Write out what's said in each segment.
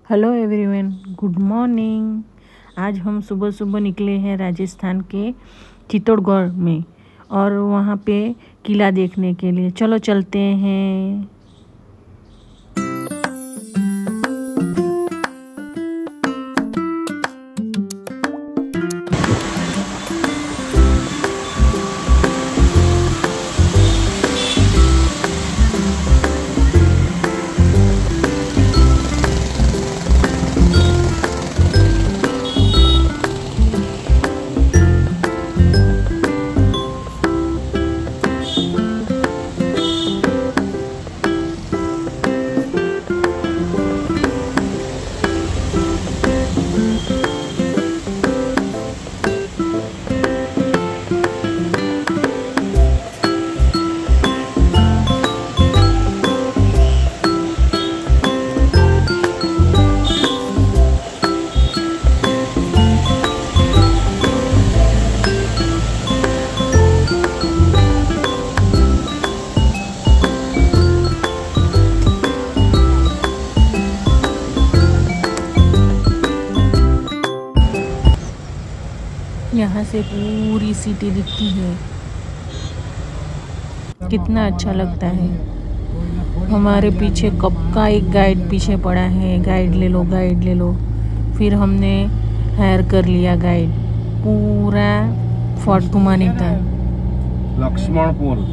Hello everyone, good morning. आज हम सुबह सुबह निकले हैं राजस्थान के चित्तौड़गढ़ में और वहाँ पे किला देखने के लिए। चलो चलते हैं। यहाँ से पूरी सिटी दिखती है। कितना अच्छा लगता है। हमारे पीछे कब का एक गाइड पीछे पड़ा है, गाइड ले लो, गाइड ले लो। फिर हमने हायर कर लिया गाइड, पूरा फोर्ट घुमाने का। लक्ष्मणपुर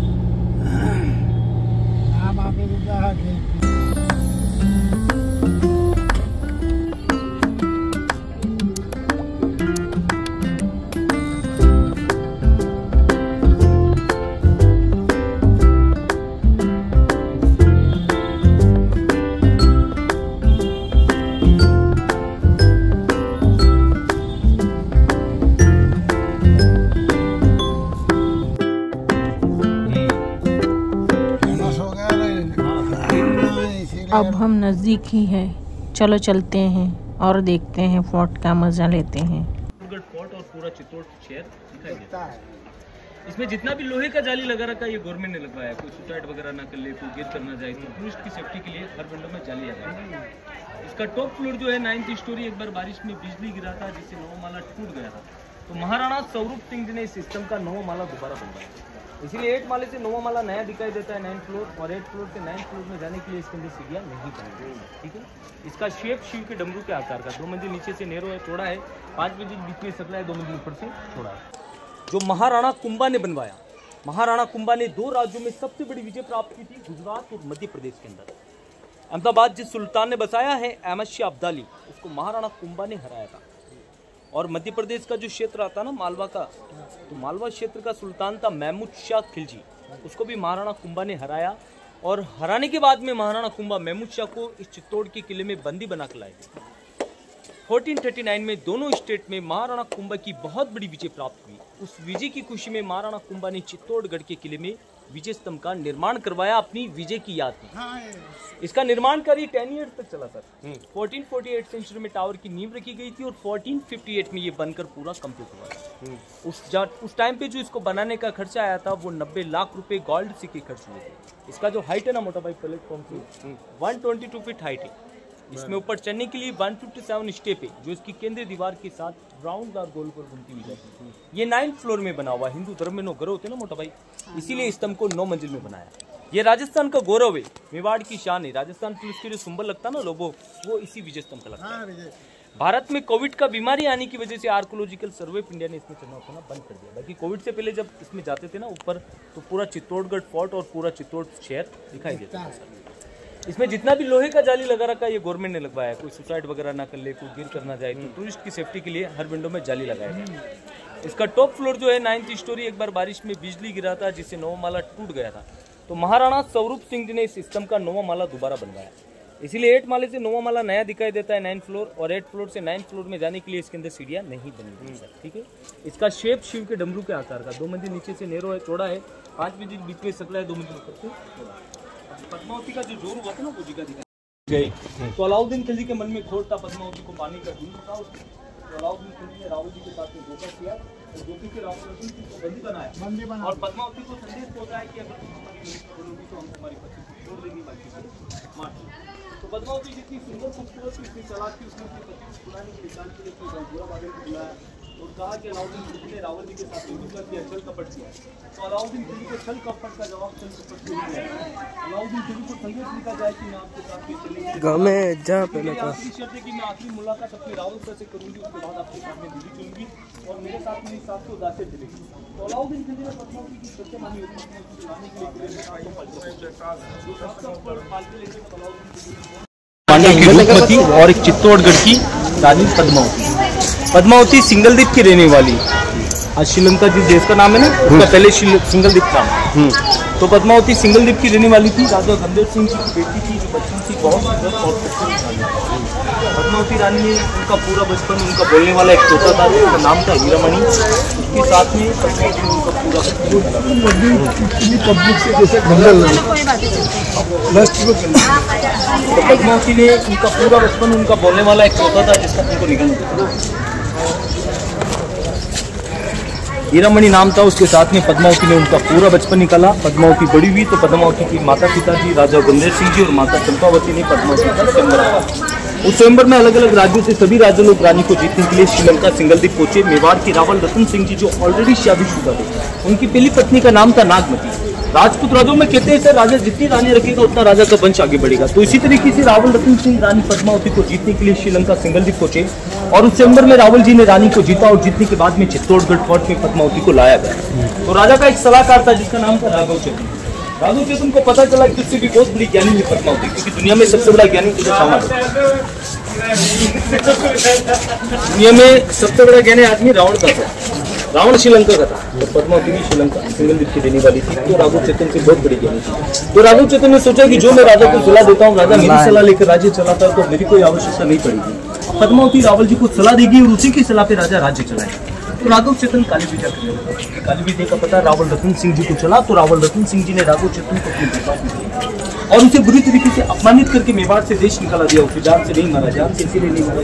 अब हम नज़दीक ही हैं। चलो चलते हैं और देखते हैं, फोर्ट का मज़ा लेते हैं। फोर्ट और पूरा चित्तौड़ शहर दिखाई देता है। इसमें जितना भी लोहे का जाली लगा रखा है ये गवर्नमेंट ने लगवाया है। कोई सुसाइड वगैरह ना कर ले, कोई गिर करना जाए तो टूरिस्ट की सेफ्टी के लिए हर विंडो में जाली लगा है। इसका टॉप फ्लोर जो है 9th स्टोरी, एक बार बारिश में बिजली गिरा था जिससे 9वां माला टूट गया था। तो महाराणा स्वरूप सिंह जी ने इस सिस्टम का 9वां माला दोबारा बनवाया, इसीलिए 8 माले से 9वां माला नया दिखाई देता है 9th फ्लोर, और 8th फ्लोर से 9th फ्लोर में जाने के लिए इसके अंदर सीढ़ियाँ नहीं बनी। ठीक है, इसका शेप शिव के डमरू के आकार का, 2 मंजिल नीचे से नेरो है, चौड़ा है, 5 मंजिल बीच में सकला है, 2 मंजिल ऊपर से चौड़ा है। जो महाराणा कुंभा ने बनवाया, महाराणा कुंभा ने 2 राज्यों में सबसे बड़ी विजय प्राप्त की थी, गुजरात और मध्य प्रदेश के अंदर। अहमदाबाद जिस सुल्तान ने बसाया है, अहमद शाह अब्दाली, उसको महाराणा कुंभा ने हराया था। और मध्य प्रदेश का जो क्षेत्र आता ना मालवा का, तो मालवा क्षेत्र का सुल्तान था महमूद शाह खिलजी, उसको भी महाराणा कुंभा ने हराया। और हराने के बाद में महाराणा कुंभा महमूद शाह को इस चित्तौड़ के किले में बंदी बना कर लाए। 1439 में दोनों स्टेट में महाराणा कुंभा की बहुत बड़ी विजय प्राप्त हुई। उस विजय की खुशी में महाराणा कुंभा ने चित्तौड़गढ़ के किले में विजय स्तंभ का निर्माण करवाया अपनी विजय की याद में। इसका निर्माण कार्य 10 ईयर तक चला सर। 1448 सेंचुरी में टावर की नींव रखी गई थी और 1458 में ये बनकर पूरा कंप्लीट हुआ। उस टाइम पे जो इसको बनाने का खर्चा आया था वो 90 लाख रुपए गोल्ड सिक्के खर्च हुए थे। इसका जो हाइट है ना मोटा भाई, प्लेटफॉर्म की 122 फीट हाइट है। इसमें ऊपर चढ़ने के लिए 157 स्टेप है, जो इसकी केंद्रीय दीवार के साथ राउंडदार गोल पर घूमती हुई जाती है। ये 9th फ्लोर में बना हुआ। हिंदू धर्म में 9 ग्रह होते हैं ना मोटा भाई, इसीलिए स्तंभ को 9 मंजिल में बनाया। ये राजस्थान का गौरव है, मेवाड़ की शान है। राजस्थान पुलिस के जो सिंबल लगता है ना लोगो, वो इसी विजय स्तंभ का लगता है। भारत में कोविड का बीमारी आने की वजह से आर्कोलॉजिकल सर्वे ऑफ इंडिया ने इसमें चढ़ना उतरना बंद कर दिया। बाकी कोविड से पहले जब इसमें जाते थे ना ऊपर, तो पूरा चित्तौड़गढ़ फोर्ट और पूरा चित्तौड़ शहर दिखाई देता है। इसमें जितना भी लोहे का जाली लगा रखा है ये गवर्नमेंट ने लगवाया है। कोई सुसाइड वगैरह ना कर ले, कोई गिर करना जाए तो टूरिस्ट की सेफ्टी के लिए हर विंडो में जाली लगाया है। इसका टॉप फ्लोर जो है 9th स्टोरी, एक बार बारिश में बिजली गिरा था जिससे 9वां माला टूट गया था। तो महाराणा स्वरूप सिंह जी ने इस स्तंभ का 9वां माला दोबारा बनवाया, इसीलिए 8 माले से 9वां माला नया दिखाई देता है 9th फ्लोर, और 8th फ्लोर से 9th फ्लोर में जाने के लिए इसके अंदर सीढ़ियाँ नहीं बनी। ठीक है, इसका शेप शिव के डमरू के आकार का, 2 मंजिल नीचे से नेरो है, चौड़ा है, 5 मंजिल बीच में सकला है, 2 मंजिल ऊपर से। पद्मावती का जो जोर हुआ था ना वो जगह दिखाई गई। तो अलाउद्दीन खिलजी के मन में खोट था पद्मावती को पानी का दूध था। तो अलाउद्दीन खिलजी ने रावल जी के साथ में धोखा किया और धोखे के रावल जी को बंदी बनाया और पद्मावती को संदेश पहुंचाया कि अगर तुम हमारी बोलोगी तो हम तुम्हारी पत्नी छोड़ देंगे, बाकी मार। तो पद्मावती जितनी सुंदर खूबसूरत थी, इतनी चालाक थी, उसने अपनी पत्नी को बुलाने के लिए चाल के लिए घोड़ा बादल को बुलाया और कहा कि अलाउद्दीन खिलजी ने रावल जी के साथ युद्ध कर दिया, छल कपट किया। तो अलाउद्दीन खिलजी के छल कपट का जवाब छल कपट से दिया। अलाउद्दीन खिलजी को संदेश लिखा जाए कि मैं आपके साथ ये चलेंगे। गाँव में जा पहले तो आखिरी शर्त है कि मैं आखिरी मुलाकात अपने रावल सर से करूंगी, उसके बाद आपके सामने दिल्ली चलूंगी और मेरे साथ मेरी साथ को उदासे चलेगी। तो अलाउद्दीन खिलजी ने पद्मावती की सत्य मानी लाने के लिए रूपमती और एक चित्तौड़गढ़ की रानी पद्मावती। पद्मावती सिंगलदीप की रहने वाली, आज श्रीलंका जिस देश का नाम है ना, उसका पहले सिंगलदीप था। तो पद्मावती सिंगलदीप की रहने वाली थी। राजा गंदेर सिंह जी की बेटी थी, जो बच्ची थी बहुत सुंदर और खूबसूरत थी। पद्मावती रानी ने उनका पूरा बचपन, उनका बोलने वाला एक तोता था, उसका नाम था हीरामणि। उसके साथ में पद्मावती ने उनका पूरा पद्मावती ने उनका पूरा बचपन, उनका बोलने वाला एक तोता था जिसका उनको निकल था, हीरामणि नाम था। उसके साथ में पद्मावती ने उनका पूरा बचपन निकाला। पद्मावती बड़ी हुई तो पद्मावती की माता पिता जी राजा गंदेर सिंह जी और माता चंपावती ने पद्मावती का स्वयंवर किया। उस स्वयंवर में अलग अलग राज्यों से सभी राज्य लोग रानी को जीतने के लिए श्रीलंका सिंगलदीप पहुंचे। मेवाड़ के रावल रतन सिंह जी जो ऑलरेडी शादीशुदा थे, उनकी पहली पत्नी का नाम था नागमती। राजपूत राजों में कहते हैं सर, राजा जितनी रानी रखेगा उतना राजा का वंश आगे बढ़ेगा। तो इसी तरीके से रावल रतन सिंह रानी पद्मावती को जीतने के लिए श्रीलंका सिंगलदीप पहुंचे और उस स्वयंवर में रावल जी ने रानी को जीता और जीतने के बाद में चित्तौड़गढ़ फोर्ट में पद्मावती को लाया गया। तो राजा का एक सलाहकार था जिसका नाम था राघव चेतन। राघव चेतन को पता चला कि उससे भी बहुत बड़ी ज्ञानी है पद्मावती, क्योंकि दुनिया में सबसे बड़ा ज्ञानी दुनिया में सबसे बड़ा ज्ञानी आदमी रावण का था। रावण श्रीलंका का था, तो पद्मावती भी श्रीलंका सिंगलदीप की रहने वाली थी। तो राघव चेतन से बहुत बड़ी ज्ञानी थी। तो राघव चेतन ने सोचा कि जो मैं राजा को सलाह देता हूँ, राजा मेरी सलाह लेकर राज्य चलाता है तो मेरी कोई आवश्यकता नहीं पड़ेगी। पद्मावती रावल जी को सलाह देगी और उसी की सलाह पे राजा राज्य चलाएगा। तो राघव चेतन काली विद्या करने लगा। काली विद्या का पता रावल रतन सिंह जी को चला। तो रावल रतन सिंह जी ने राघव चेतन को अपने दरबार में लिया और उसे बुरी तरीके से अपमानित करके मेवाड़ से देश निकाला दिया। उसे जान से नहीं मारा, जान से इसीलिए नहीं मारा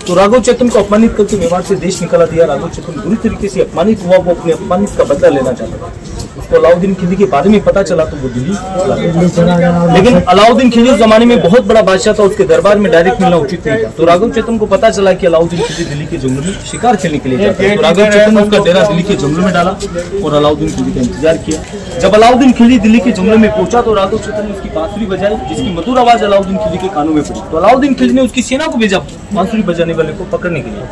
तो राघव चेतन को अपमानित करके मेवाड़ से देश निकाला दिया। राघव चेतन बुरी तरीके से अपमानित हुआ, वो अपने अपमानित का बदला लेना चाहता था। उसको अलाउद्दीन खिलजी के बारे में पता चला तो वो दिल्ली, लेकिन अलाउद्दीन खिलजी उस जमाने में बहुत बड़ा बादशाह था, उसके दरबार में डायरेक्ट मिलना उचित नहीं था। तो राघव चेतन को पता चला कि अलाउद्दीन खिलजी दिल्ली के जंगलों में शिकार खेलने के लिए जाता है। तो राघव चेतन ने उसका डेरा दिल्ली के जंगलों में डाला और अलाउद्दीन खिलजी का इंतजार किया। जब अलाउद्दीन खिलजी दिल्ली के जंगलों में पहुंचा तो राघव चेतन ने उसकी बांसुरी बजाई, जिसकी मधुर आवाज अलाउद्दीन खिलजी के कानों में पड़ी। तो अलाउद्दीन खिलजी ने उसकी सेना को भेजा बांसुरी बजाने वाले को पकड़ने के लिए।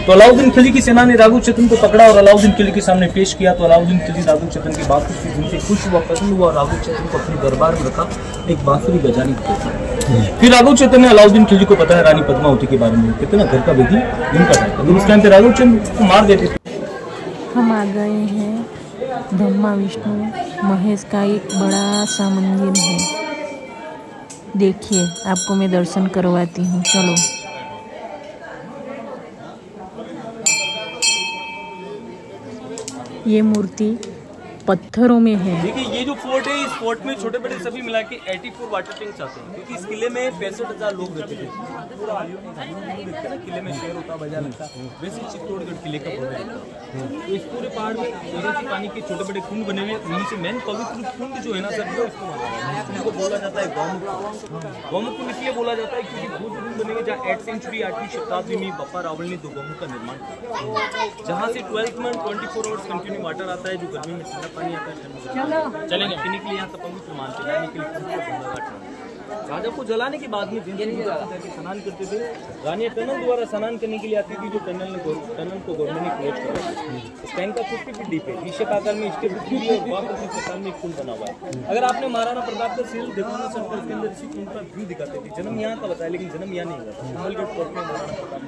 तो अलाउद्दीन खिलजी की सेना ने राघव चेतन को पकड़ा और अलाउद्दीन खिलजी के सामने पेश किया। तो अलाउद्दीन खिलजी राघव चेतन की बात से खुश हुआ, पसंद हुआ और राघव चेतन को अपने दरबार में रखा, एक बांसुरी बजाने को। फिर राघव चेतन ने अलाउद्दीन खिलजी को बताया रानी पद्मावती के बारे में। कहते ना घर का बेदी दिन का टाइम, अगर उस टाइम पे राघव चेतन को मार देते। हम आ गए हैं ब्रह्मा विष्णु महेश का एक बड़ा सा मंदिर है। देखिए, आपको मैं दर्शन करवाती हूँ, चलो। ये मूर्ति पत्थरों में है। देखिए, ये जो फोर्ट है, इस फोर्ट में छोटे बड़े सभी मिला के 84 वाटर टैंक्स आते हैं, क्योंकि इस किले में 65,000 लोग रहते थे। पूरा देखते ना, किले में शेर होता, बजा लगता, वैसे चित्तौड़गढ़ किले का भव्य है। तो इस पूरे पहाड़ में पानी के छोटे बड़े कुंड बने हुए, उनमें से मेन पवित्र कुंड जो है ना सर, इसको बोला जाता है गौमुख। गौमुख कुंड इसलिए बोला जाता है क्योंकि वो कुंड बने हुए जहाँ 8th सेंचुरी 8वीं शताब्दी में बप्पा रावल ने 2 गौमुख का निर्माण किया, जहाँ से 12th month 24 hours continue water आता है, जो गर्मी में ठंडा पानी आता है। चलेंगे पीने के लिए यहाँ पवित्र मानते हैं, जाने के लिए राजा को जलाने के बाद में स्नान करते थे। रानी टनल द्वारा स्नान करने के लिए आती थी, जो टनल को गवर्नमेंट ने क्लोज करा। इस टैंक का 50 फीट डीप है, नीचे आकार में इसके और प्रकार में एक कुंड बना हुआ है। अगर आपने महाराणा प्रताप का सील देखा ना सर, इसके अंदर इसी कुंड का व्यू दिखाते थे। जन्म यहाँ का बताया, लेकिन जन्म यहाँ नहीं हुआ। सिंगलगढ़ फोर्ट में महाराणा प्रताप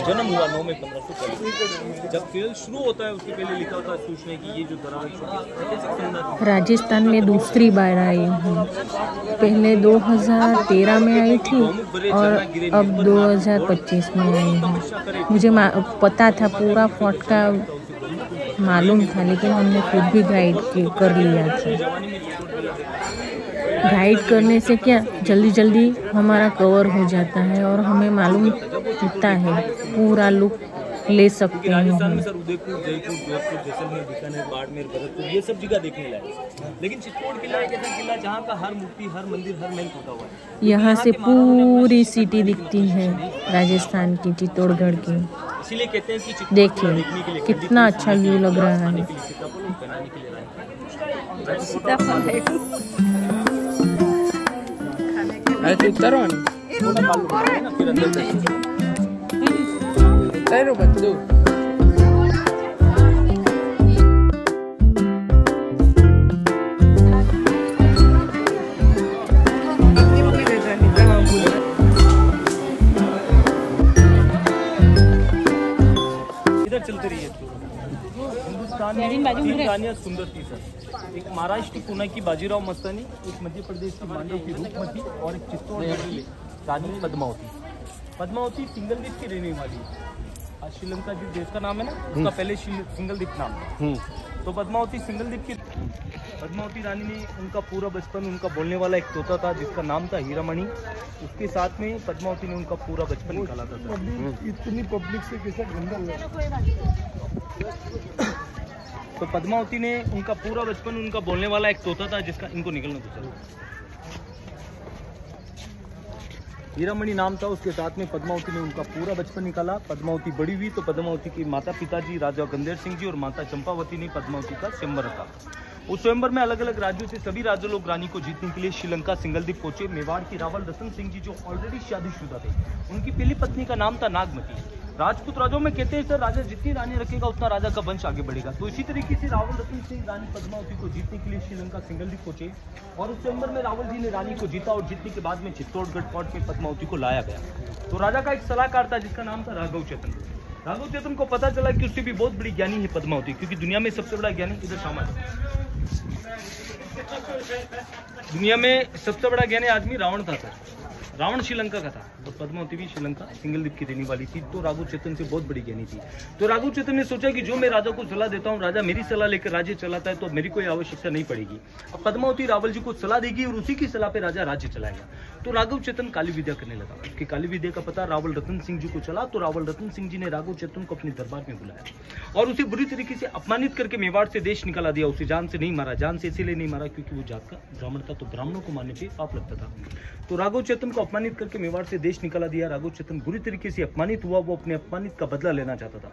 जन्म हुआ 9 मई 1540। जब खेल शुरू होता है उसके पहले लिखा होता है सूचना की ये जो दरार राजस्थान में दूसरी बार आई हूँ। पहले 2013 में आई थी और अब 2025 में आई हूँ। मुझे पता था, पूरा फोर्ट का मालूम था, लेकिन हमने खुद भी गाइड कर लिया था। गाइड करने से क्या जल्दी जल्दी हमारा कवर हो जाता है और हमें मालूम होता है पूरा लुक ले सकते क्योंकि राजस्थान में हैं। सर उदयपुर, जयपुर, जोधपुर, जैसलमेर, बीकानेर, बाड़मेर, भरतपुर ये सब जगह देखने लायक। लेकिन चित्तौड़ किला एक ऐसा किला जहाँ का हर मूर्ति, हर मंदिर, हर महल टूटा हुआ है। यहाँ से पूरी सिटी दिखती है राजस्थान की, चित्तौड़गढ़ की। इसीलिए कहते हैं कि चित्तौड़ देखिए देखने के लिए कितना अच्छा व्यू लग रहा है। के लिए सीताफल और बनाने के लिए रानी। अरे उतरो ना फिर अंदर जाइए। उतरो बच्चों इधर चलते रहिए। हिंदुस्तान में तीन रानियां सुंदर थी सर। एक महाराष्ट्र पुणे की बाजीराव मस्तानी, एक मध्य प्रदेश की मांडव की रूपमती और एक चित्तौड़गढ़ की रानी पद्मावती। पद्मावती सिंगलदीप की रहने वाली। आज श्रीलंका जो देश का नाम है ना, उसका पहले सिंगलदीप नाम है। तो पद्मावती सिंगलदीप की पद्मावती रानी ने उनका पूरा बचपन, उनका बोलने वाला एक तोता था जिसका नाम था हीरामणि, उसके साथ में पद्मावती ने उनका पूरा बचपन निकाला था सर। इतनी पब्लिक से कैसे गंदा तो पद्मावती ने उनका पूरा बचपन, उनका बोलने वाला एक तोता था जिसका, इनको निकलना था सर, हीरामणि नाम था। उसके साथ में पद्मावती ने उनका पूरा बचपन निकाला। पद्मावती बड़ी हुई तो पद्मावती के माता पिताजी राजा गंदेर सिंह जी और माता चंपावती ने पद्मावती का स्वयंवर रखा। उस स्वयंवर में अलग अलग राज्यों से सभी राज्य लोग रानी को जीतने के लिए श्रीलंका सिंगलदीप पहुंचे। मेवाड़ की रावल रतन सिंह जी जो ऑलरेडी शादीशुदा थे, उनकी पहली पत्नी का नाम था नागमती। राजपूत राजों में कहते हैं सर, राजा जितनी रानी रखेगा उतना राजा का वंश आगे बढ़ेगा। तो इसी तरीके से रावल रतन सिंह रानी पद्मावती को जीतने के लिए श्रीलंका सिंगलदीप पहुंचे और उस स्वयंवर में रावल जी ने रानी को जीता और जीतने के बाद में चित्तौड़गढ़ कोर्ट में पद्मावती को लाया गया। तो राजा का एक सलाहकार था जिसका नाम था राघव चेतन। राघव चेतन को पता चला कि उससे भी बहुत बड़ी ज्ञानी है पद्मावती, क्योंकि दुनिया में सबसे बड़ा ज्ञानी इधर शामिल है। दुनिया में सबसे बड़ा ज्ञानी आदमी रावण था सर। रावण श्रीलंका का था और पद्मावती भी श्रीलंका सिंगलदीप की रहने वाली थी। तो राघव चेतन से बहुत बड़ी ज्ञानी थी। तो राघव चेतन ने सोचा कि जो मैं राजा को सलाह देता हूँ, राजा मेरी सलाह लेकर राज्य चलाता है, तो मेरी कोई आवश्यकता नहीं पड़ेगी। अब पद्मावती रावल जी को सलाह देगी और उसी की सलाह पे राजा राज्य चलाएगा। तो राघव चेतन काली विद्या करने लगा। उसकी काली विद्या का पता रावल रतन सिंह जी को चला। तो रावल रतन सिंह जी ने राघव चेतन को अपने दरबार में बुलाया और उसे बुरी तरीके से अपमानित करके मेवाड़ से देश निकाला दिया। उसे जान से नहीं मारा। जान से इसीलिए नहीं मारा क्योंकि वो जात का ब्राह्मण था, तो ब्राह्मणों को मारने पे पाप लगता था। तो राघव चेतन को अपमानित करके मेवाड़ से देश निकाला दिया। राघव चेतन बुरी तरीके से अपमानित हुआ। वो अपने अपमानित का बदला लेना चाहता था।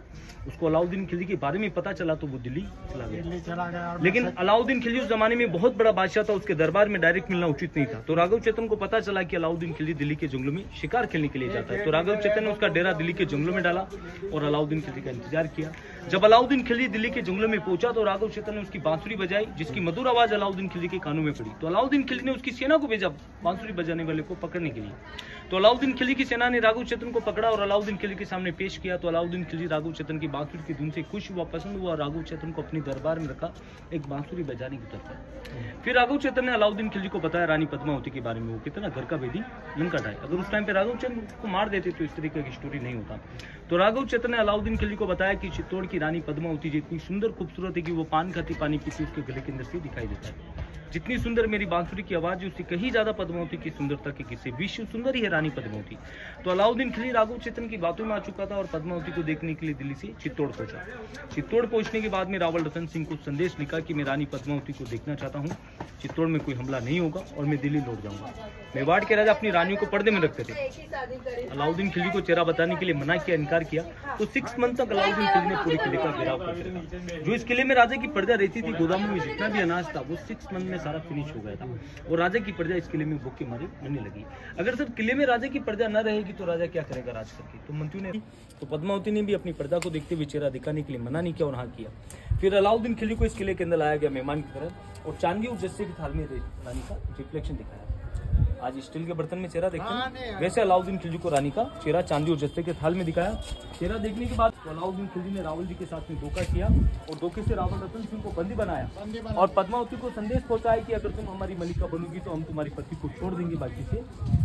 उसको अलाउद्दीन खिलजी के बारे में पता चला तो वो दिल्ली चला गया। लेकिन अलाउद्दीन खिलजी उस जमाने में बहुत बड़ा बादशाह था, उसके दरबार में डायरेक्ट मिलना उचित नहीं था। तो राघव चेतन को पता चला कि अलाउद्दीन खिलजी दिल्ली के जंगलों में शिकार खेलने के लिए जाता है। तो राघव चेतन ने उसका डेरा दिल्ली के जंगलों में डाला और अलाउद्दीन खिलजी का इंतजार किया। जब अलाउद्दीन खिलजी दिल्ली के जंगलों में पहुंचा तो राघव चेतन ने उसकी बांसुरी बजाई, जिसकी मधुर आवाज अलाउद्दीन खिलजी के कानों में पड़ी। तो अलाउद्दीन खिलजी ने उसकी सेना को भेजा बांसुरी बजाने वाले को पकड़ने के लिए। तो अलाउद्दीन खिलजी की सेना ने राघव चेतन को पकड़ा और अलाउद्दीन खिलजी के सामने पेश किया। तो अलाउद्दीन खिलजी राघव चेतन की बांसुरी की धुन से खुश हुआ, पसंद हुआ। राघव चेतन को अपने दरबार में रखा एक बांसुरी बजाने की तरफ। फिर राघव चेतन ने अलाउद्दीन खिलजी को बताया रानी पद्मावती के बारे में। वो कितना घर का भेदी लंका ढाई। अगर उस टाइम पे राघव चेतन को मार देते तो इस तरीके की स्टोरी नहीं होता। तो राघव चेतन ने अलाउद्दीन खिलजी को बताया कि चित्तौड़ की रानी पद्मावती जितनी सुंदर खूबसूरत है कि वो पान खाती पानी पीती उसके गले के अंदर से दिखाई देता है। जितनी सुंदर मेरी बांसुरी की आवाज है उससे कहीं ज्यादा पद्मावती की सुंदरता के किसी विश्व सुंदर ही है रानी पद्मावती। तो अलाउद्दीन खिलजी राघव चेतन की बातों में आ चुका था और पद्मावती को देखने के लिए दिल्ली से चित्तौड़ पहुंचा। चित्तौड़ पहुंचने के बाद में रावल रतन सिंह को संदेश लिखा कि मैं रानी पद्मावती को देखना चाहता हूँ। चित्तौड़ में कोई हमला नहीं होगा और मैं दिल्ली लौट जाऊंगा। मेवाड़ के राजा अपनी रानियों को पर्दे में रखते थे। अलाउद्दीन खिलजी को चेहरा बताने के लिए मना किया, इनकार किया। तो 6 मंथ तक अलाउद्दीन खिलजी ने पूरे किले का घेराव करके रखा। जो इस किले में राजा की प्रजा रहती थी, गोदामों में जितना भी अनाज था वो 6 मंथ में सारा फिनिश हो गया था और राजा की प्रजा इस किले में भूख के मारे मरने लगी। अगर सर किले में राजा की प्रजा न रहेगी तो राजा क्या करेगा राज करके। तो मंत्री ने तो पद्मावती ने भी अपनी प्रजा को देखते हुए चेहरा दिखाने के लिए मना नहीं किया और हाँ किया। फिर अलाउद्दीन खिलजी को इस किले के अंदर लाया गया मेहमान की तरह और चांदी और जस्से की थाल में रानी का रिफ्लेक्शन दिखाया। आज स्टील के बर्तन में चेहरा देखते हैं, वैसे अलाउद्दीन खिलजी को रानी का चेहरा चांदी और जस्ते के थाल में दिखाया। चेहरा देखने के बाद तो अलाउद्दीन खिलजी ने रावल जी के साथ में धोखा किया और धोखे से रावल रतन सिंह को बंदी बनाया और पद्मावती को संदेश पहुंचाया कि अगर तुम हमारी मलिका बनोगी तो हम तुम्हारी पति को छोड़ देंगे, बाकी से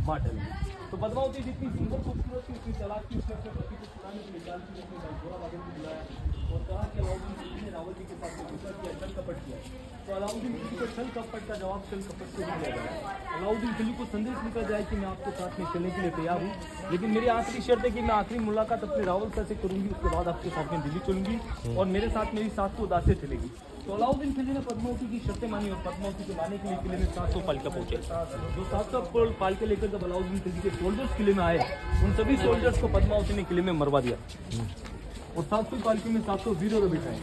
मार डालेंगे। तो पद्मावती जितनी सुंदर खूबसूरत थी उतनी चालाक थी, उसने अपने पति को छुड़ाने के लिए जान की घोड़ा वादन को बुलाया और कहा कि अलाउद्दीन खिलजी ने रावल जी के साथ में धोखा किया, छल कपट किया। तो अलाउद्दीन खिलजी को छल कपट का जवाब छल कपट से दिया गया। अलाउद्दीन खिलजी को आपको संदेश लिखा जाए कि मैं आपके साथ में चलने के लिए तैयार हूँ, लेकिन मेरी आखिरी शर्त है कि मैं आखिरी मुलाकात अपने रावल सर से करूंगी, उसके बाद आपके साथ में दिल्ली चलूंगी और मेरे साथ मेरी 700 उदासें चलेगी। तो अलाउद्दीन खिलजी ने पद्मावती की शर्तें मानी और पद्मावती को लाने के लिए किले में 700 पालिका पहुंचे। जो 700 पालिका लेकर जब अलाउद्दीन खिलजी के सोल्जर्स किले में आए, उन सभी सोल्जर्स को पद्मावती ने किले में मरवा दिया और 700 पालकी में 700 वीरों को बिठाए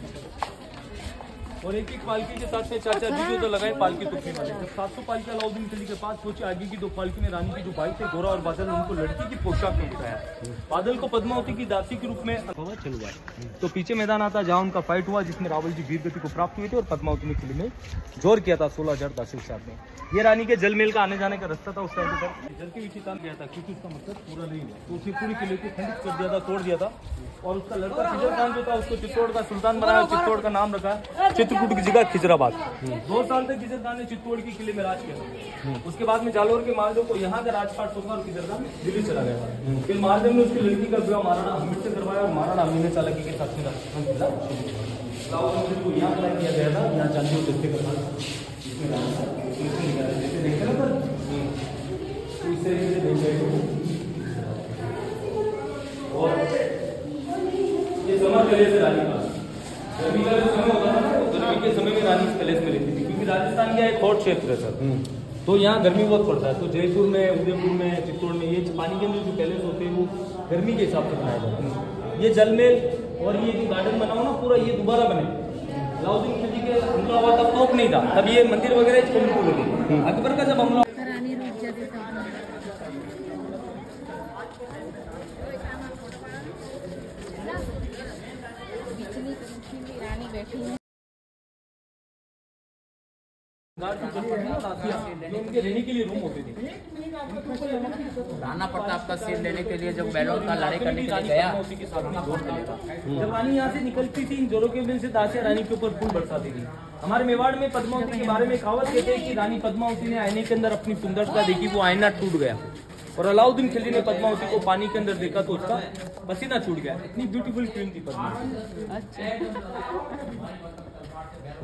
और एक एक पालकी के साथ में 4-4 वीडियो तो लगाए पालकी तोड़ने वाले। जब 700 पालकी अलाउद्दीन खिलजी के पास पहुंचे, आगे की 2 पालकी में रानी के जो भाई थे गोरा और बादल, उनको लड़की की पोशाक में दिखाया। बादल को पद्मावती की दासी के रूप में चल गया। तो पीछे मैदान आता जहाँ उनका फाइट हुआ, जिसमें रावल जी वीर गति को प्राप्त हुए थे और पद्मावती ने किले में जोर किया था 16,000 दासियों के साथ में। ये रानी के जलमेल का आने जाने का रास्ता था उस टाइम पर। जल के पीछे ताल गया था क्योंकि उसका मकसद पूरा नहीं हुआ, तो उसने पूरी किले को खंडित कर दिया था, तोड़ दिया था और उसका लड़का खिजर खान जो था उसको चित्तौड़ का सुल्तान बनाया। चित्तौड़ का नाम रखा चित्रकूट की जगह खिजराबाद। 2 साल तक खिजर खान ने चित्तौड़ की किले में राज किया। उसके बाद में जालोर के महादेव को यहाँ का राजपाट सौंपा और खिजर खान दिल्ली चला गया। फिर महादेव ने उसकी लड़की का विवाह महाराणा हमीद से करवाया और महाराणा हमीद ने चालाकी के साथ में यहाँ खड़ा किया गया था। यहाँ चांदी और दस्ते का और ये समर पैलेस है रानी का। गर्मी का जो समय होता है ना, गर्मी के समय में रानी इस पैलेस में रहती थी, क्योंकि राजस्थान का एक हॉट क्षेत्र है सर, तो यहाँ गर्मी बहुत पड़ता है। तो जयपुर में, उदयपुर में, चित्तौड़ में ये पानी के अंदर जो पैलेस होते हैं वो गर्मी के हिसाब से बनाए जाते हैं। ये जलमेल और ये जो गार्डन बनाओ ना पूरा, ये दोबारा बने। अलाउद्दीन खिलजी के हमला हुआ तब तोप नहीं था, तब ये मंदिर वगैरह कमजोर लगे। अकबर का जब हमला उनके रहने के लिए रूम होते थे, रहना पड़ता आपका सीट लेने के लिए। जब बैलों का लड़ाई करने के लिए गया, उसी के साथ में जोर चलेगा। जब रानी यहाँ से निकलती थी, इन जोरों के बिल से दासियां रानी के ऊपर फूल बरसाती थी। हमारे मेवाड़ में पद्मावती के बारे में कहावत कहते हैं कि रानी पद्मावती ने आईने के अंदर अपनी सुंदरता देखी, वो आईना टूट गया और अलाउद्दीन खिलजी ने पद्मावती को पानी के अंदर देखा तो उसका पसीना छूट गया। इतनी ब्यूटीफुल क्वीन थी पद्मावती।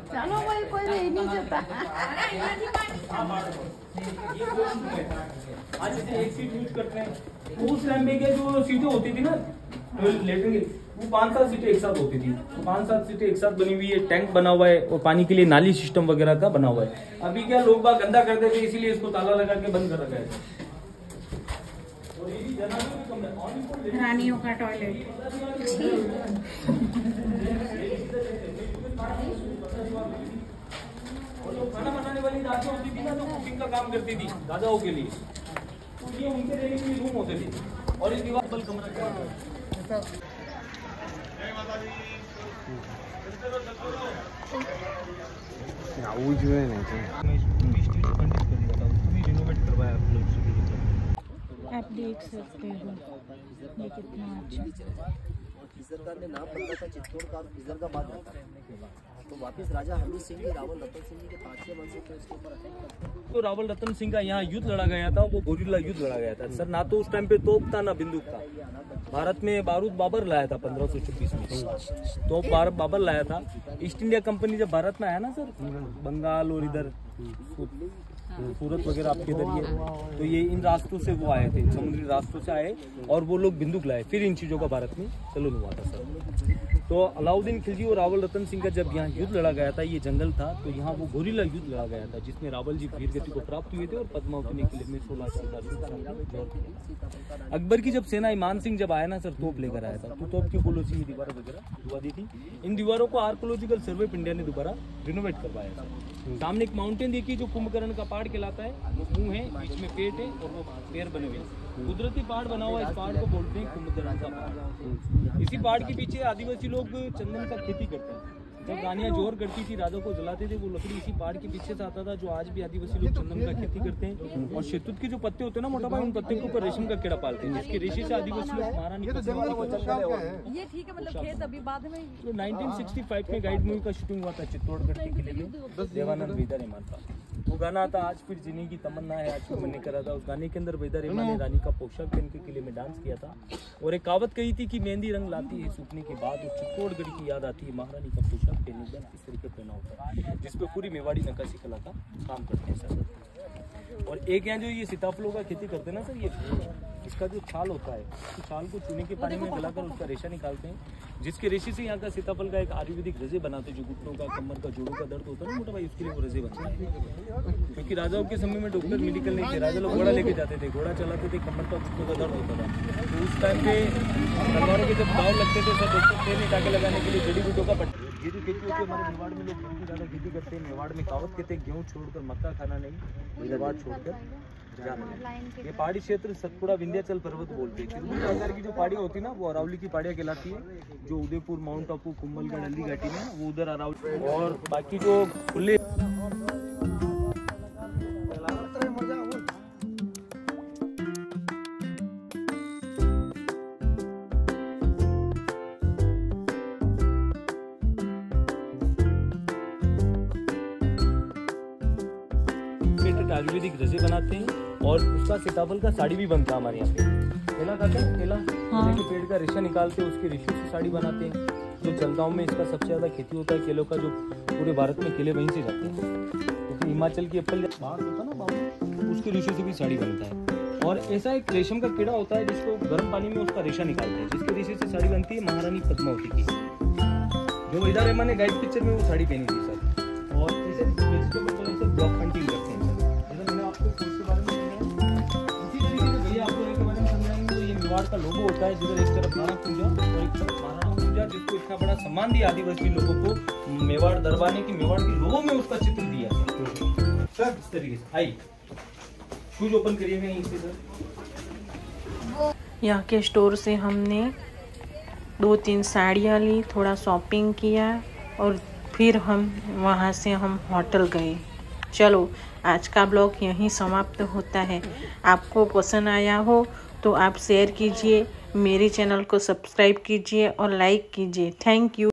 चलो भाई, कोई नहीं जाता। आज एक सीट यूज करते हैं। उस टाइम में जो सीटें होती थी ना लेटेंगे, वो 5-7 सीटें एक साथ होती थी। 5-7 सीटें एक साथ बनी हुई है, टैंक बना हुआ है और पानी के लिए नाली सिस्टम वगैरह का बना हुआ है। अभी क्या लोग बाग गंदा करते थे, इसीलिए इसको ताला लगा के बंद कर रखा है। रानियों का टॉयलेट। और जो खाना बनाने वाली दादी होती थी ना, जो कुकिंग का काम करती थी राजाओं के लिए, तो ये उनके रहने के लिए रूम होते थे। और इस दीवार पर कमरा आप देख सकते हो ये कितना अच्छा। खिजरगाह ने नाम बदला था चित्तौड़ का, खिजरगाह बाद रहता है। तो वापस राजा हमीद सिंह जी रावल रतन सिंह जी के 5 वंश थे, उसके ऊपर अटैक करते हैं। तो रावल रतन सिंह का यहाँ युद्ध लड़ा गया था, वो गोरिल्ला युद्ध लड़ा गया था सर। ना तो उस टाइम पे तोप था ना बंदूक था। भारत में बारूद बाबर लाया था 1526 में, तो बाबर लाया था। ईस्ट इंडिया कंपनी जब भारत में आया ना सर, बंगाल और इधर सूरत वगैरह आपके इधर ये, तो ये इन रास्तों से वो आए थे, समुद्री रास्तों से आए और वो लोग बंदूक लाए, फिर इन चीज़ों का भारत में चलन हुआ था सर। तो अलाउद्दीन खिलजी और रावल रतन सिंह का जब यहाँ युद्ध लड़ा गया था, ये जंगल था, तो यहाँ वो गोरिल्ला युद्ध लड़ा गया था, जिसमें रावल जी वीर गति को प्राप्त हुए थे और पद्मावती ने किले में 16 अकबर की जब सेना ईमान सिंह जब आया ना सर, तोप लेकर आया था, तो तोप की पोलोसी दीवार वगैरह दुआ दी थी। इन दीवारों को आर्कोलॉजिकल सर्वे ऑफ इंडिया ने दोबारा रिनोवेट करवाया था। सामने एक माउंटेन देखिए जो कुंभकर्ण का पहाड़ कहलाता है, वो मुंह है, बीच में पेट है और वो पैर बने हुए हैं। कुदरती पहाड़ बना हुआ, इस पहाड़ को बोलते हैं कुंभकर्ण का पहाड़। इसी पहाड़ के पीछे आदिवासी लोग चंदन का खेती करते हैं। जब रानियां जोर करती थी, राजा को जलाते थे, वो लकड़ी इसी पहाड़ के पीछे से आता था, जो आज भी आदिवासी लोग चंदन का खेती करते हैं। और शहतूत के जो पत्ते होते हैं ना मोटा भाई, उन पत्ते के ऊपर रेशम का कीड़ा पालते हैं, जिसके रेशे से आदिवासी लोग महारानी ये ठीक है, मतलब खेत अभी बाद में। तो 1965 में गाइड मूवी का शूटिंग हुआ था चित्तौड़गढ़ के किले में, देवानंद वेदा रहमान का वो गाना था, आज फिर जीने की तमन्ना है, आज फिर मन करा था। उस गाने के अंदर वेदा रहमान ने रानी का पोशाक पहन के किले में डांस किया था और एक कहावत कही थी कि मेहंदी रंग लाती है सूखने के बाद, और चित्तौड़गढ़ की याद आती है महारानी का पोशाक पहनने का किस तरीके पहना होता है, जिसपे पूरी मेवाड़ी नक्काशी कला का काम करते हैं सर। और एक यहाँ जो ये सीताफलों का खेती करते हैं ना सर, ये इसका जो छाल होता है, उस छाल को चूने के पानी में गलाकर उसका रेशा निकालते हैं, जिसके रेशे से यहाँ का सीताफल का एक आयुर्वेदिक रजे बनाते हैं, जो घुटनों का, कमर का, जोड़ों का दर्द होता है ना मोटा भाई, उसके लिए वो रजे बनते हैं। क्योंकि राजाओं के समय में डॉक्टर मेडिकल नहीं थे, राजा लोग घोड़ा लेके जाते थे, घोड़ा चलाते थे, कमर का, घुटनों का दर्द होता था, तो उस टाइम पे तलवारों के जब घाव लगते थे, सब डॉक्टर थे नहीं टाके लगाने के लिए जड़ी बूटियों का ये जो खेती होती है हमारे मेवाड़ में, लोग गेहूँ की ज़्यादा खेती करते हैं। मेवाड़ में कहावत कहते हैं, गेहूँ छोड़कर मक्का खाना नहीं, मेवाड़ छोड़कर जाना नहीं। ये पहाड़ी क्षेत्र सतपुड़ा विंध्याचल पर्वत बोलते हैं। किरबुल प्रकार की जो पहाड़ियाँ होती है ना, वो अरावली की पहाड़ियाँ कहलाती है, जो उदयपुर, माउंट आबू, कुंभलगढ़, हल्दी घाटी में वो उधर अरावली, और बाकी जो खुले आयुर्वेदिक रजे बनाते हैं, और उसका सीताफल का साड़ी भी बनता है हमारे यहाँ पे। केला खाते हैं, केला केले के पेड़ का रेशा निकालते हैं, उसके रेशे से साड़ी बनाते हैं। जो जलगांव में इसका सबसे ज्यादा खेती होता है केलों का, जो पूरे भारत में केले वहीं से जाते हैं, क्योंकि हिमाचल की एप्पल बाग होता है ना, बाग, उसके रेशे से भी साड़ी बनता है। और ऐसा एक रेशम का कीड़ा होता है जिसको गर्म पानी में उसका रेशा निकालते हैं, जिसके रेशे से साड़ी बनती है महारानी पद्मावती की, जो वहीदा रहमान ने गाइड पिक्चर में वो साड़ी पहनी थी सर। और ऐसे वेजिटेबल कलर से ब्लॉक हंटिंग करते हैं सर, जैसा मैंने आपको फूल के बारे में बताया, इसी तरीके से भैया आपको एक बारे में समझाएंगे। ये मेवाड़ का लोगो होता है, जिधर एक तरफ राणा पूजा और एक तरफ महाराणा पूजा, जिसको इतना बड़ा सम्मान दिया आदिवासी लोगों को मेवाड़ दरबार ने, कि मेवाड़ के लोगों में उसका चित्र दिया सर। इस तरीके से आई शूज ओपन करिएगा यहीं से सर। यहाँ के स्टोर से हमने 2-3 साड़ियाँ ली, थोड़ा शॉपिंग किया, और फिर हम वहाँ से हम होटल गए। चलो आज का ब्लॉग यहीं समाप्त होता है। आपको पसंद आया हो तो आप शेयर कीजिए, मेरे चैनल को सब्सक्राइब कीजिए और लाइक कीजिए। Thank you.